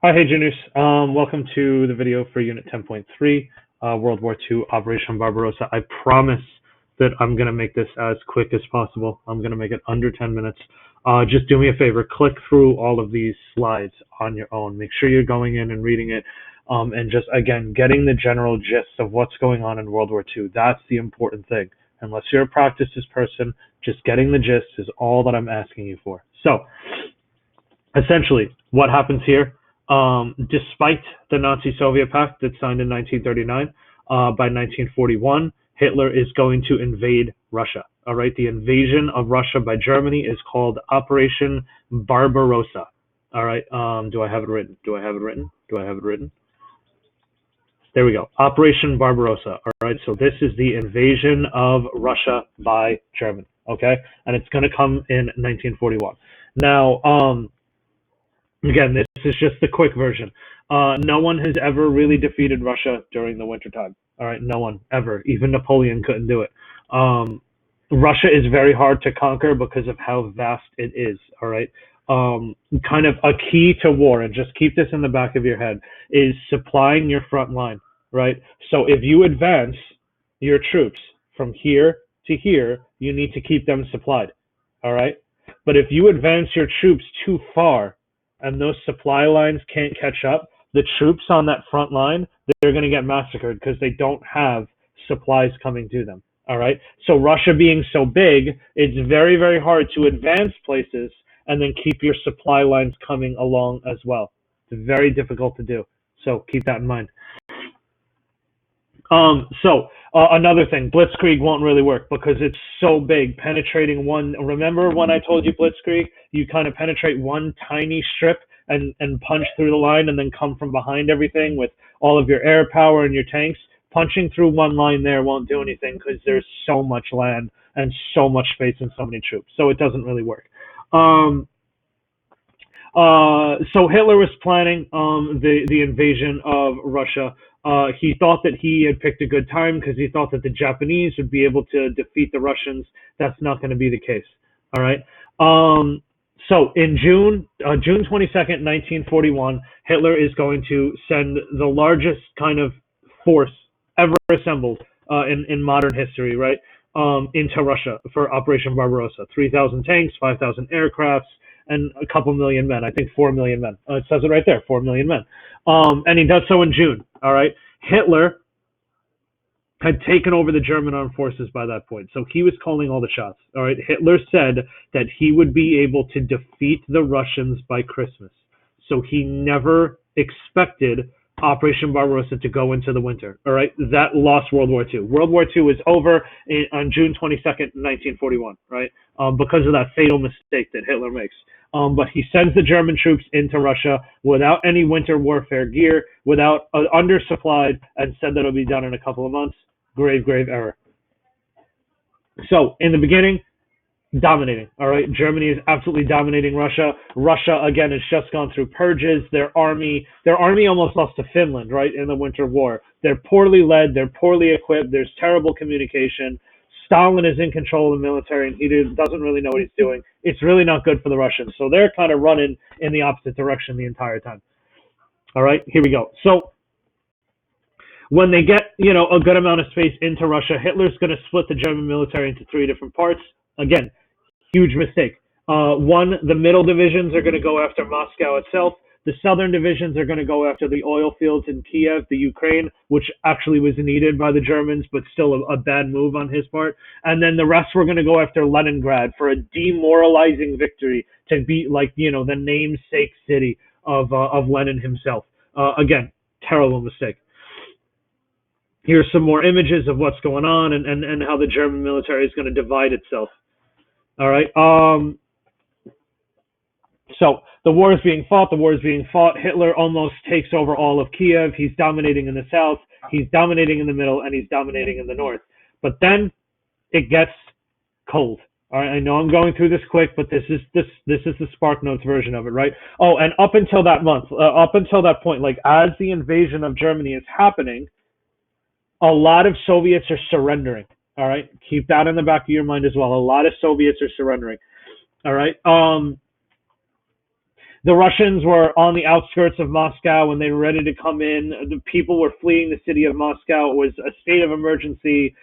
Hi, hey Juniors. Welcome to the video for Unit 10.3, World War II, Operation Barbarossa. I promise that I'm going to make this as quick as possible. I'm going to make it under 10 minutes. Just do me a favor, click through all of these slides on your own. Make sure you're going in and reading it, and just, again, getting the general gist of what's going on in World War II. That's the important thing. Unless you're a practices person, just getting the gist is all that I'm asking you for. So, essentially, what happens here? Despite the Nazi-Soviet Pact that's signed in 1939, by 1941, Hitler is going to invade Russia. All right, the invasion of Russia by Germany is called Operation Barbarossa. All right, do I have it written? Do I have it written? Do I have it written? There we go. Operation Barbarossa. All right, so this is the invasion of Russia by Germany. Okay, and it's going to come in 1941. Now, again, this is just the quick version. No one has ever really defeated Russia during the wintertime. All right, no one ever. Even Napoleon couldn't do it. Russia is very hard to conquer because of how vast it is. All right, kind of a key to war, and just keep this in the back of your head, is supplying your front line. Right. So if you advance your troops from here to here, you need to keep them supplied. All right. But if you advance your troops too far, and those supply lines can't catch up, the troops on that front line, they're going to get massacred because they don't have supplies coming to them. All right. So Russia being so big, it's very, very hard to advance places and then keep your supply lines coming along as well. It's very difficult to do. So keep that in mind. Another thing, Blitzkrieg won't really work because it's so big. Penetrating one, remember when I told you Blitzkrieg? You kind of penetrate one tiny strip and punch through the line and then come from behind everything with all of your air power and your tanks. Punching through one line there won't do anything because there's so much land and so much space and so many troops. So it doesn't really work. So Hitler was planning the invasion of Russia. He thought that he had picked a good time because he thought that the Japanese would be able to defeat the Russians. That's not going to be the case. All right. So in June 22nd, 1941, Hitler is going to send the largest kind of force ever assembled in modern history, right, into Russia for Operation Barbarossa. 3,000 tanks, 5,000 aircrafts, and a couple million men. I think 4 million men. It says it right there, 4 million men. And he does so in June. All right. Hitler had taken over the German armed forces by that point, so he was calling all the shots. All right. Hitler said that he would be able to defeat the Russians by Christmas. So he never expected Operation Barbarossa to go into the winter. All right. That lost World War II. World War II is over on June 22nd, 1941, right? Because of that fatal mistake that Hitler makes. But he sends the German troops into Russia without any winter warfare gear, without undersupplied, and said that it'll be done in a couple of months. Grave, grave error. So in the beginning, dominating. All right, Germany is absolutely dominating Russia. Russia again has just gone through purges. Their army almost lost to Finland, right, in the Winter War. They're poorly led. They're poorly equipped. There's terrible communication. Stalin is in control of the military, and he doesn't really know what he's doing. It's really not good for the Russians. So they're kind of running in the opposite direction the entire time. All right, here we go. So when they get, a good amount of space into Russia, Hitler's going to split the German military into 3 different parts. Again, huge mistake. One, the middle divisions are going to go after Moscow itself. The southern divisions are going to go after the oil fields in Kiev, the Ukraine, which actually was needed by the Germans, but still a bad move on his part. And then the rest were going to go after Leningrad for a demoralizing victory to be like, the namesake city of Lenin himself. Again, terrible mistake. Here's some more images of what's going on and how the German military is going to divide itself. All right. So the war is being fought. Hitler almost takes over all of Kiev. He's dominating in the south. He's dominating in the middle, and he's dominating in the north. But then it gets cold. All right. I know I'm going through this quick, but this is the Spark Notes version of it, right? Oh, and up until that point, like as the invasion of Germany is happening, a lot of Soviets are surrendering. All right. Keep that in the back of your mind as well. A lot of Soviets are surrendering. All right. The Russians were on the outskirts of Moscow and they were ready to come in. The people were fleeing the city of Moscow. It was a state of emergency.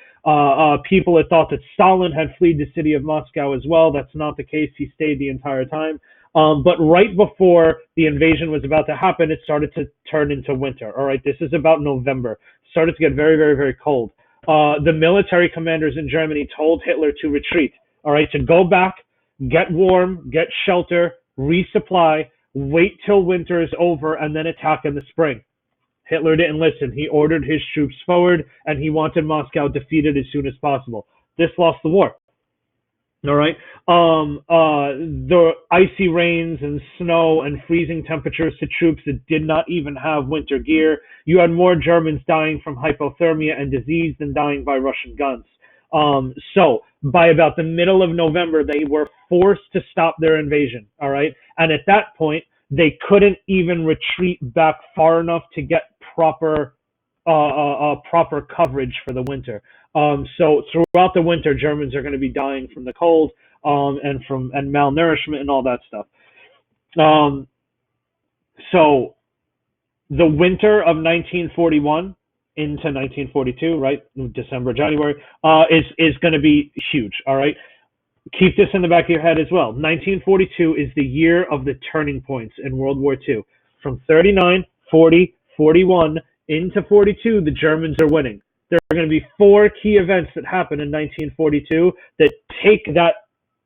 People had thought that Stalin had fled the city of Moscow as well. That's not the case. He stayed the entire time. But right before the invasion was about to happen, it started to turn into winter. All right, this is about November. It started to get very, very, very cold. The military commanders in Germany told Hitler to retreat. All right, to go back, get warm, get shelter, resupply, wait till winter is over, and then attack in the spring. Hitler didn't listen. He ordered his troops forward, and he wanted Moscow defeated as soon as possible. This lost the war. All right. The icy rains and snow and freezing temperatures to troops that did not even have winter gear. You had more Germans dying from hypothermia and disease than dying by Russian guns. So by about the middle of November, they were forced to stop their invasion. All right. And at that point, they couldn't even retreat back far enough to get proper coverage for the winter. So throughout the winter, Germans are going to be dying from the cold and malnourishment and all that stuff. So the winter of 1941 into 1942, right, December, January, is going to be huge. All right. Keep this in the back of your head as well. 1942 is the year of the turning points in World War II. From 39, 40, 41 into 42, the Germans are winning. There are going to be four key events that happen in 1942 that take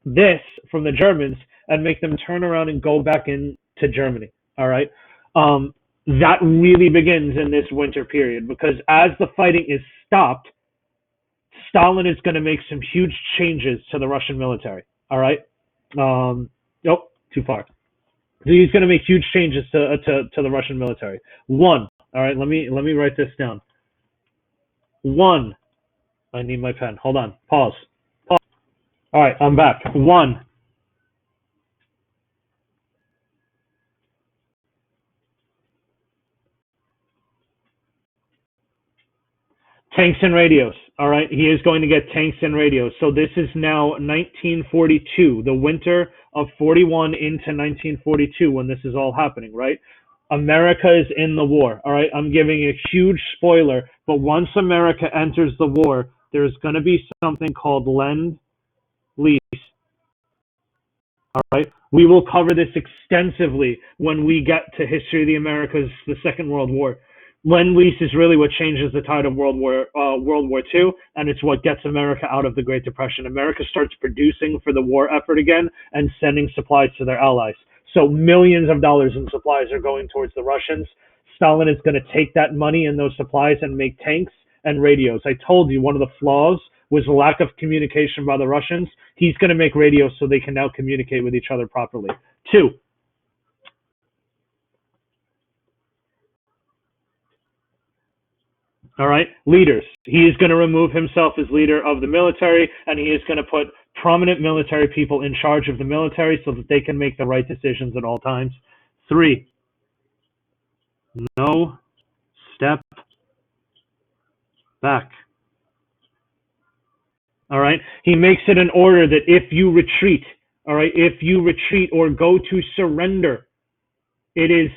this from the Germans and make them turn around and go back into Germany. All right. That really begins in this winter period because as the fighting is stopped, Stalin is going to make some huge changes to the Russian military. All right. Nope, too far. So he's going to make huge changes to the Russian military. One. All right. Let me write this down. One. I need my pen. Hold on. Pause. All right. I'm back. One. Tanks and radios. All right. He is going to get tanks and radios. So this is now 1942, the winter of 41 into 1942 when this is all happening, right? America is in the war. All right. I'm giving a huge spoiler, but once America enters the war, there's going to be something called Lend-Lease. All right. We will cover this extensively when we get to History of the Americas, the Second World War. Lend-Lease is really what changes the tide of World War II, and it's what gets America out of the Great Depression. America starts producing for the war effort again and sending supplies to their allies. So millions of dollars in supplies are going towards the Russians. Stalin is going to take that money and those supplies and make tanks and radios. I told you one of the flaws was the lack of communication by the Russians. He's going to make radios so they can now communicate with each other properly. Two, all right, leaders. He is going to remove himself as leader of the military, and he is going to put prominent military people in charge of the military so that they can make the right decisions at all times. Three, no step back. All right, he makes it an order that if you retreat, all right, if you retreat or go to surrender, it is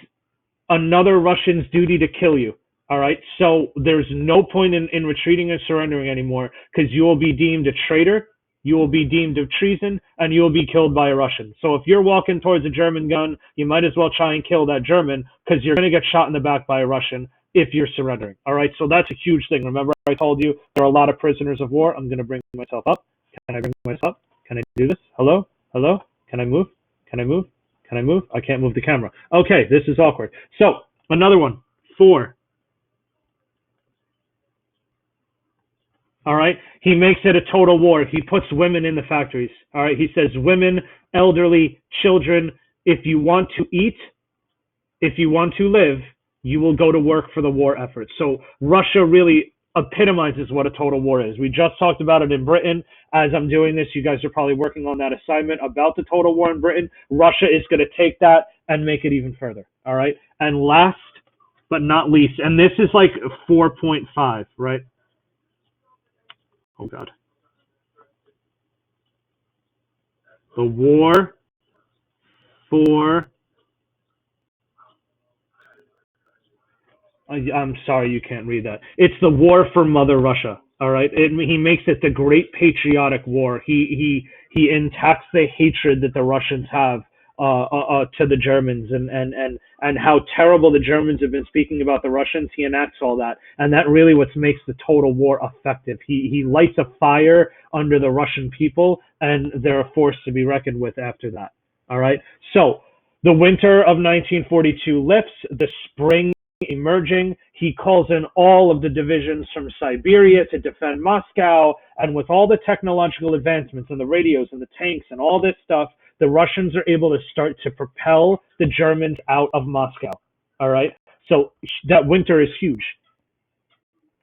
another Russian's duty to kill you. All right. So there's no point in retreating and surrendering anymore because you will be deemed a traitor, you will be deemed of treason, and you will be killed by a Russian. So if you're walking towards a German gun, you might as well try and kill that German because you're going to get shot in the back by a Russian if you're surrendering. All right. So that's a huge thing. Remember, I told you there are a lot of prisoners of war. I'm going to bring myself up. Can I bring myself up? Can I do this? Hello? Hello? Can I move? Can I move? Can I move? I can't move the camera. Okay, this is awkward. So another one. Four. All right. He makes it a total war. He puts women in the factories. All right. He says, women, elderly, children, if you want to eat, if you want to live, you will go to work for the war effort. So Russia really epitomizes what a total war is. We just talked about it in Britain. As I'm doing this, you guys are probably working on that assignment about the total war in Britain. Russia is going to take that and make it even further. All right. And last but not least, and this is like 4.5, right? Oh, God. The war for I'm sorry you can't read that. It's the war for Mother Russia. All right, he makes it the Great Patriotic War. He enacts the hatred that the Russians have to the Germans, and how terrible the Germans have been speaking about the Russians. He enacts all that, and that really what makes the total war effective. He lights a fire under the Russian people, and they're a force to be reckoned with after that. All right, so the winter of 1942 lifts, the spring emerging. He calls in all of the divisions from Siberia to defend Moscow. And with all the technological advancements and the radios and the tanks and all this stuff, the Russians are able to start to propel the Germans out of Moscow. All right. So that winter is huge.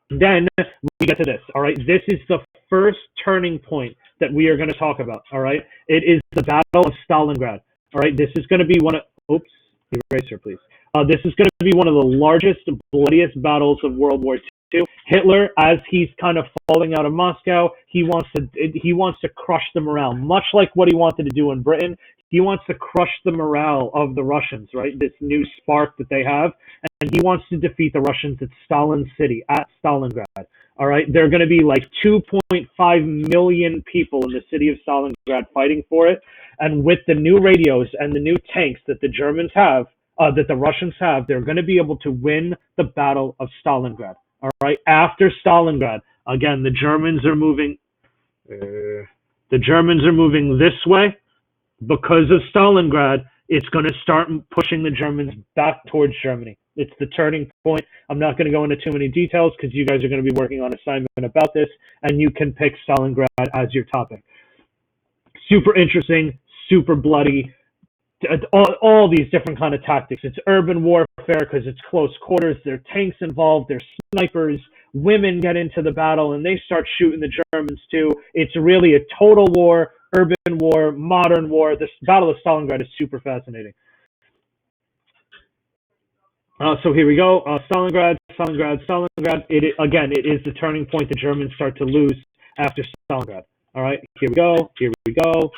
Then we get to this. All right. This is the first turning point that we are going to talk about. All right. It is the Battle of Stalingrad. All right. This is going to be one of, oops, eraser, please. This is going to be one of the largest, bloodiest battles of World War II. Hitler, as he's kind of falling out of Moscow, he wants to crush the morale, much like what he wanted to do in Britain. He wants to crush the morale of the Russians, right? This new spark that they have, and he wants to defeat the Russians at Stalin City, at Stalingrad. All right, there are going to be like 2.5 million people in the city of Stalingrad fighting for it, and with the new radios and the new tanks that the Germans have, that the Russians have, they're going to be able to win the Battle of Stalingrad. All right. After Stalingrad, again, the Germans are moving. The Germans are moving this way because of Stalingrad. It's going to start pushing the Germans back towards Germany. It's the turning point. I'm not going to go into too many details because you guys are going to be working on assignment about this, and you can pick Stalingrad as your topic. Super interesting, super bloody. All these different kind of tactics. It's urban warfare because it's close quarters. There are tanks involved. There's snipers. Women get into the battle and they start shooting the Germans too. It's really a total war, urban war, modern war. This Battle of Stalingrad is super fascinating. So here we go. Stalingrad. It is the turning point. The Germans start to lose after Stalingrad. All right, here we go.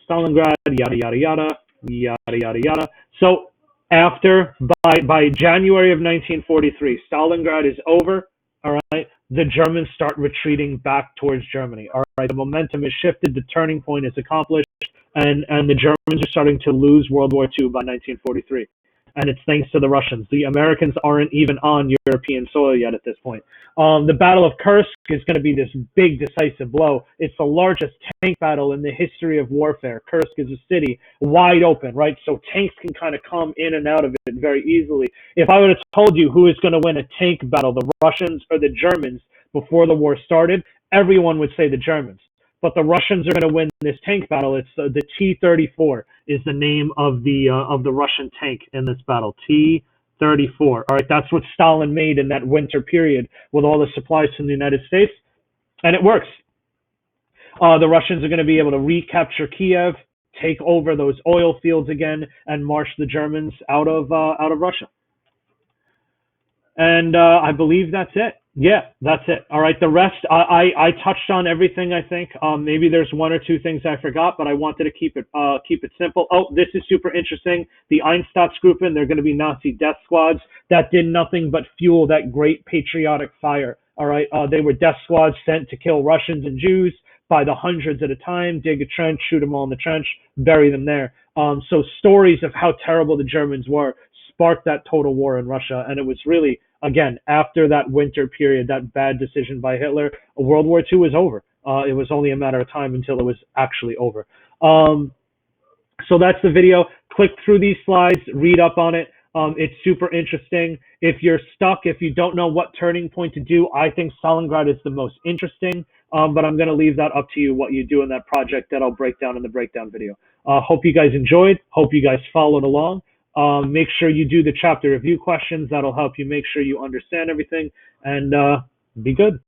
Stalingrad, yada yada yada. So by January of 1943, Stalingrad is over. All right, the Germans start retreating back towards Germany. All right, the momentum is shifted, the turning point is accomplished, and the Germans are starting to lose World War II by 1943. And it's thanks to the Russians. The Americans aren't even on European soil yet at this point. The Battle of Kursk is going to be this big decisive blow. It's the largest tank battle in the history of warfare. Kursk is a city wide open, right? So tanks can kind of come in and out of it very easily. If I would have told you who is going to win a tank battle, the Russians or the Germans, before the war started, everyone would say the Germans. But the Russians are going to win this tank battle. It's the T-34 is the name of the Russian tank in this battle. T-34. All right, that's what Stalin made in that winter period with all the supplies from the United States, and it works. The Russians are going to be able to recapture Kiev, take over those oil fields again, and march the Germans out of Russia. And I believe that's it. Yeah, that's it. All right. The rest, I touched on everything, I think. Maybe there's one or two things I forgot, but I wanted to keep it simple. Oh, this is super interesting. The Einsatzgruppen, they're going to be Nazi death squads that did nothing but fuel that great patriotic fire. All right. They were death squads sent to kill Russians and Jews by the hundreds at a time, dig a trench, shoot them all in the trench, bury them there. So stories of how terrible the Germans were sparked that total war in Russia. And it was really, again, after that winter period, that bad decision by Hitler, World War II was over. It was only a matter of time until it was actually over. So that's the video. Click through these slides, read up on it. It's super interesting. If you're stuck, if you don't know what turning point to do, I think Stalingrad is the most interesting. But I'm going to leave that up to you, what you do in that project that I'll break down in the breakdown video. Hope you guys enjoyed. Hope you guys followed along. Make sure you do the chapter review questions. That'll help you make sure you understand everything, and be good.